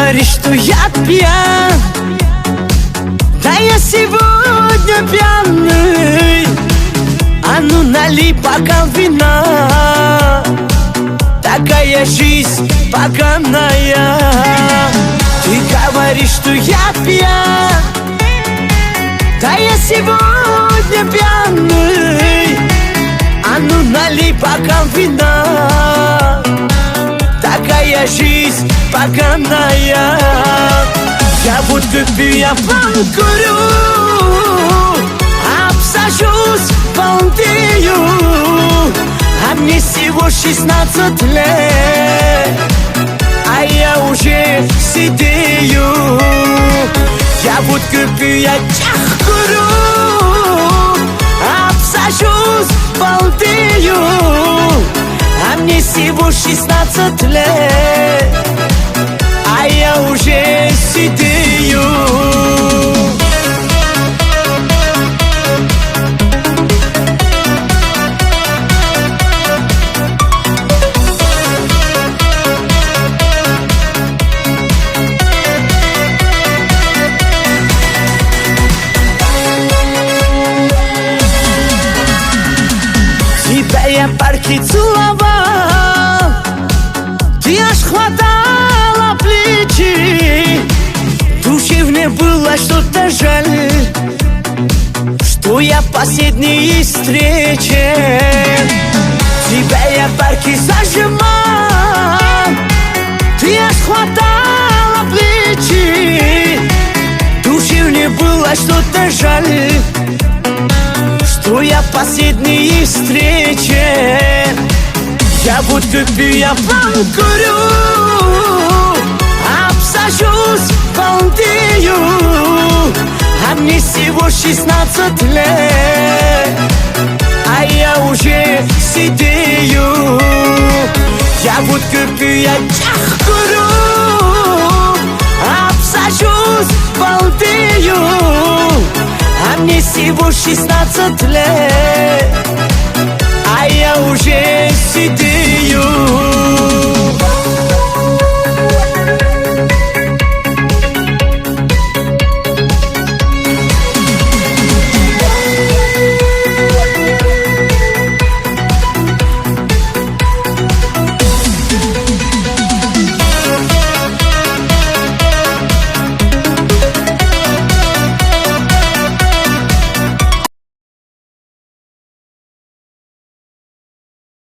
говоришь, что я пьян, да я сегодня пьяный. А ну налей бокал вина, такая жизнь поганая. Ты говоришь, что я пьян, да я сегодня пьяный. А ну налей бокал вина, такая жизнь поганая. Я водку пью, я курю, обсажусь, балдею, а мне всего 16 лет, а я уже сидею. Я водку пью, я курю, обсажусь, балдею, а мне всего 16 лет, а я уже сидею. Тебя я в парке целовал, ты аж хватала плечи. Душе мне было что-то жаль, что я в последней встрече. Тебя я в парке зажимал, ты аж хватала плечи. Душе мне было что-то жаль, что я в последней встрече. Я водку пью, я курю, обсажусь, балдею, а мне всего 16 лет, а я уже сидею. Я водку пью, я курю, обсажусь, балдею, а мне всего 16 лет, а я уже сидею.